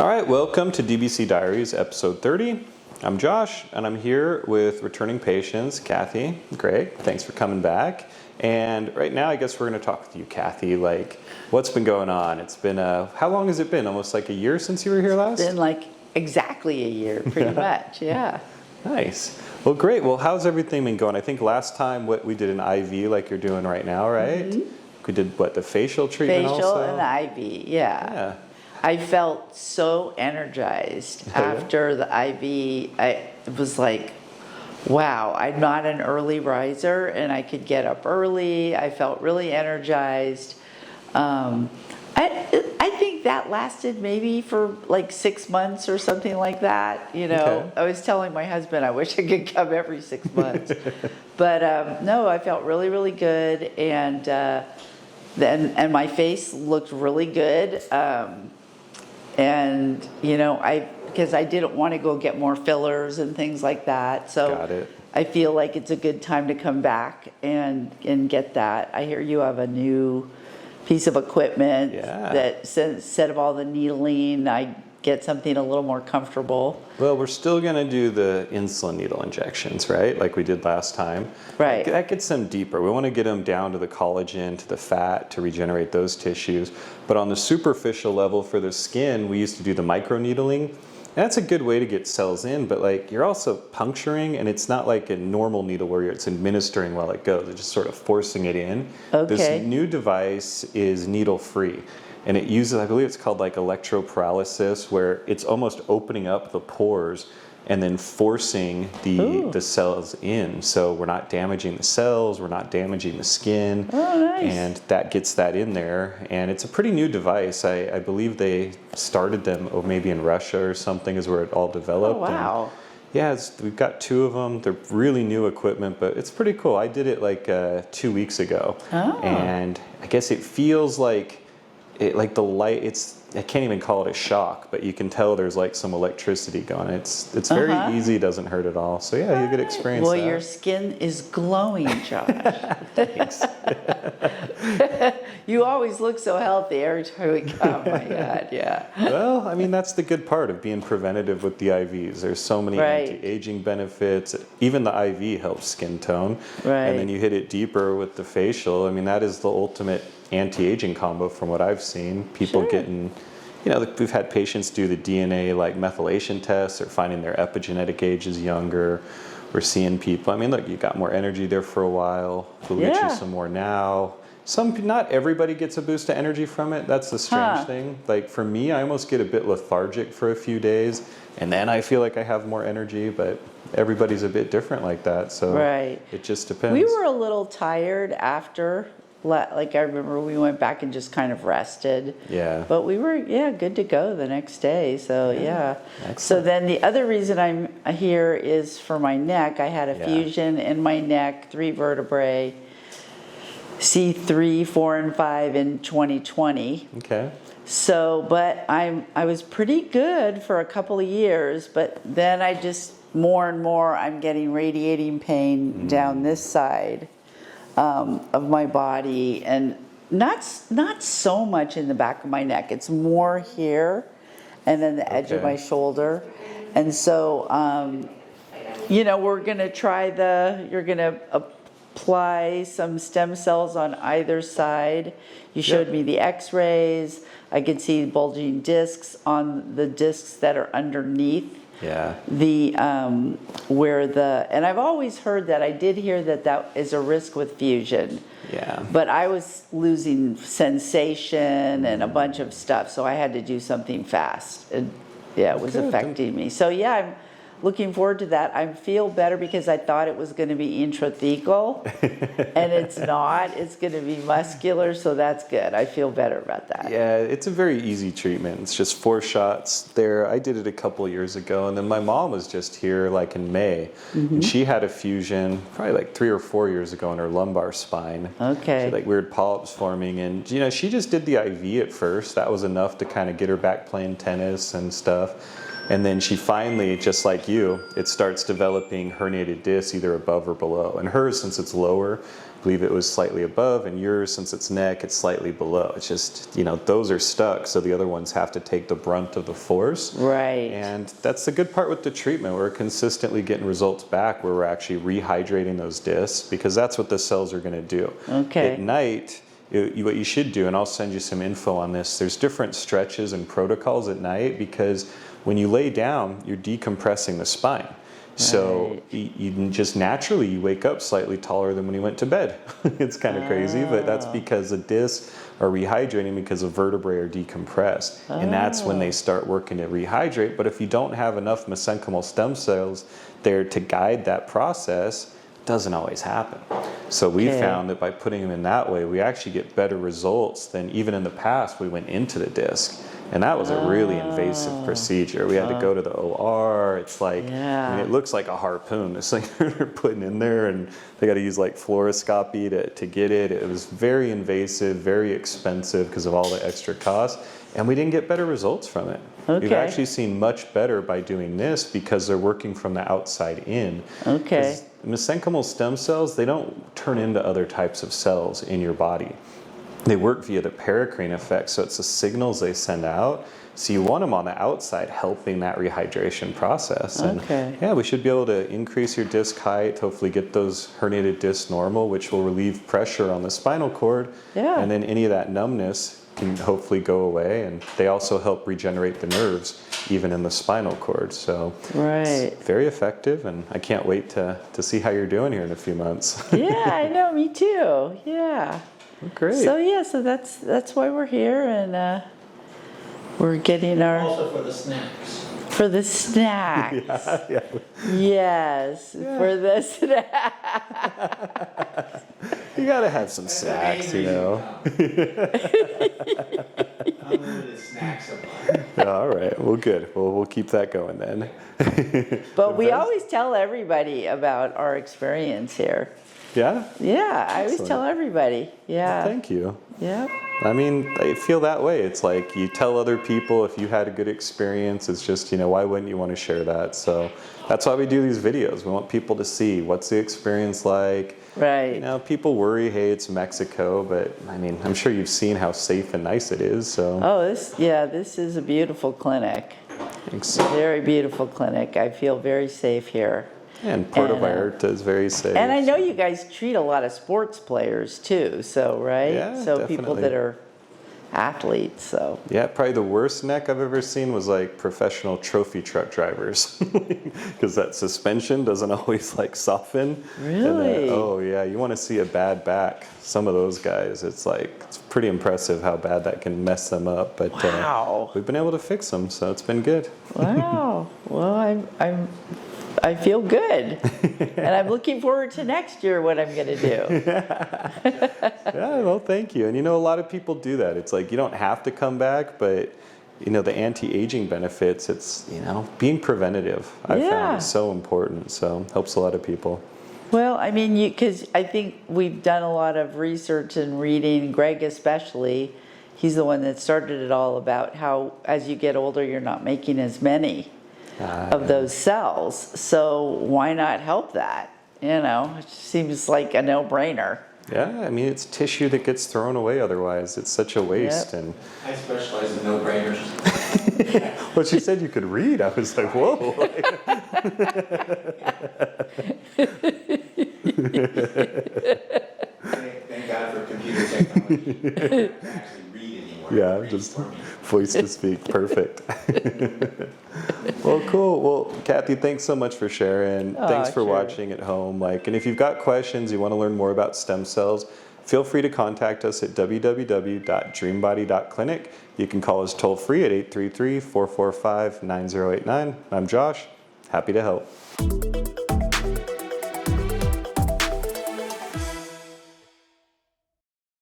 All right, welcome to DBC Diaries, episode 30. I'm Josh, and I'm here with returning patients, Kathy. Great, thanks for coming back. And right now, I guess we're going to talk with you, Kathy. Like, what's been going on? It's been, how long has it been? Almost like a year since you were here last? It's been like exactly a year, pretty much, yeah. Nice. Well, great. Well, how's everything been going? I think last time we did an IV like you're doing right now, right? Mm-hmm. We did, the facial treatment facial also? and IV, yeah. I felt so energized after the IV. It was like, wow, I'm not an early riser and I could get up early. I felt really energized. I think that lasted maybe for like 6 months or something like that. You know, okay. I was telling my husband I wish I could come every 6 months. But no, I felt really, really good. And my face looked really good. And, you know, because I didn't want to go get more fillers and things like that. So got it. I feel like it's a good time to come back and get that. I hear you have a new piece of equipment that instead of all the needling, I get something a little more comfortable. Well, we're still going to do the insulin needle injections, right? Like we did last time. Right. That gets them deeper. We want to get them down to the collagen, to the fat, to regenerate those tissues. But on the superficial level for the skin, we used to do the microneedling. And that's a good way to get cells in, but like you're also puncturing, and it's not like a normal needle where it's administering while it goes. It's just sort of forcing it in. Okay. This new device is needle-free. And it uses, I believe it's called like electroparalysis, where it's almost opening up the pores and then forcing the cells in. So we're not damaging the cells, we're not damaging the skin. Oh, nice. And that gets that in there. And it's a pretty new device. I believe they started them maybe in Russia or something is where it all developed. Oh, wow. And yeah, we've got 2 of them. They're really new equipment, but it's pretty cool. I did it like 2 weeks ago. Oh. And I guess it feels like the light, I can't even call it a shock, but you can tell there's like some electricity going. It's very easy, doesn't hurt at all. So yeah, you could experience that. Well, your skin is glowing, Josh. Thanks. You always look so healthy every time we come. Oh my God, yeah. Well, I mean, that's the good part of being preventative with the IVs. There's so many anti-aging benefits. Even the IV helps skin tone. Right. And then you hit it deeper with the facial. I mean, that is the ultimate anti-aging combo from what I've seen. People getting, you know, we've had patients do the DNA like methylation tests or finding their epigenetic age is younger. We're seeing people, I mean, look, you got more energy there for a while. We'll get you some more now. Not everybody gets a boost of energy from it. That's the strange thing. Like for me, I almost get a bit lethargic for a few days and then I feel like I have more energy, but everybody's a bit different like that. So it just depends. We were a little tired after. Like I remember we went back and just kind of rested. Yeah. But we were, good to go the next day. So Excellent. So then the other reason I'm here is for my neck. I had a fusion in my neck, 3 vertebrae, C3, 4, and 5 in 2020. Okay. So, but I was pretty good for a couple of years, but then I just more and more I'm getting radiating pain down this side. Of my body, and not so much in the back of my neck. It's more here and then the edge of my shoulder. And so, we're going to you're going to apply some stem cells on either side. You showed me the x-rays. I could see bulging discs on the discs that are underneath. Yeah. And I've always heard that. I did hear that is a risk with fusion. Yeah. But I was losing sensation and a bunch of stuff, so I had to do something fast. And it was affecting me. So I'm looking forward to that. I feel better because I thought it was going to be intrathecal, and it's not. It's going to be muscular, so that's good. I feel better about that. Yeah, it's a very easy treatment. It's just 4 shots there. I did it a couple of years ago, and then my mom was just here like in May, and she had a fusion probably like 3 or 4 years ago in her lumbar spine. Okay. She had like weird polyps forming, and she just did the IV at first. That was enough to kind of get her back playing tennis and stuff. And then she finally, just like you, it starts developing herniated discs either above or below. And hers, since it's lower, I believe it was slightly above, and yours, since it's neck, it's slightly below. It's just, those are stuck, so the other ones have to take the brunt of the force. Right. And that's the good part with the treatment. We're consistently getting results back where we're actually rehydrating those discs, because that's what the cells are going to do. Okay. At night, what you should do, and I'll send you some info on this, there's different stretches and protocols at night, because when you lay down, you're decompressing the spine. So you just naturally, you wake up slightly taller than when you went to bed. It's kind of crazy, but that's because the discs are rehydrating because the vertebrae are decompressed. And that's when they start working to rehydrate. But if you don't have enough mesenchymal stem cells there to guide that process, it doesn't always happen. So we found that by putting them in that way, we actually get better results than even in the past we went into the disc. And that was a really invasive procedure. We had to go to the OR. It's like, I mean, it looks like a harpoon. This thing they're putting in there, and they got to use like fluoroscopy to get it. It was very invasive, very expensive because of all the extra costs. And we didn't get better results from it. Okay. We've actually seen much better by doing this because they're working from the outside in. Okay. Mesenchymal stem cells, they don't turn into other types of cells in your body. They work via the paracrine effect, so it's the signals they send out. So you want them on the outside helping that rehydration process. And yeah, we should be able to increase your disc height, hopefully get those herniated discs normal, which will relieve pressure on the spinal cord. Yeah. And then any of that numbness can hopefully go away. And they also help regenerate the nerves, even in the spinal cord. So it's very effective, and I can't wait to see how you're doing here in a few months. Yeah, I know, me too. Yeah. Great. So that's why we're here, and we're getting our Also for the snacks. for the snacks. Yes, for the snacks. You gotta have some snacks, Unlimited snacks supply. All right. Well, good. Well, we'll keep that going then. But we always tell everybody about our experience here. Yeah? Yeah, I always tell everybody. Yeah. Thank you. Yeah. I mean, I feel that way. It's like you tell other people if you had a good experience. It's just, why wouldn't you want to share that? So that's why we do these videos. We want people to see what's the experience like. Right. People worry, hey, it's Mexico, but I mean, I'm sure you've seen how safe and nice it is. So. Oh, this is a beautiful clinic. Thanks. Very beautiful clinic. I feel very safe here. And Puerto Vallarta is very safe. And I know you guys treat a lot of sports players too, so right? Yeah, so definitely. People that are athletes, so. Yeah, probably the worst neck I've ever seen was like professional trophy truck drivers, because that suspension doesn't always like soften. Really? And, oh yeah, you want to see a bad back. Some of those guys, it's pretty impressive how bad that can mess them up. But Wow. We've been able to fix them, so it's been good. Wow. Well, I feel good, and I'm looking forward to next year what I'm going to do. Yeah, well, thank you. And a lot of people do that. It's like you don't have to come back, but the anti-aging benefits, it's, being preventative, I found is so important. So helps a lot of people. Well, I mean, because I think we've done a lot of research and reading, Greg especially, he's the one that started it all about how as you get older, you're not making as many of those cells. So why not help that? It seems like a no-brainer. Yeah, I mean, it's tissue that gets thrown away otherwise. It's such a waste. Yep. And I specialize in no-brainers. well, she said you could read. I was like, whoa. Thank God for computer technology. I can't actually read anymore. Yeah, just voice to speak. Perfect. Well, cool. Well, Kathy, thanks so much for sharing. Thanks for watching at home. And if you've got questions, you want to learn more about stem cells, feel free to contact us at www.dreambody.clinic. You can call us toll free at 833-445-9089. I'm Josh. Happy to help.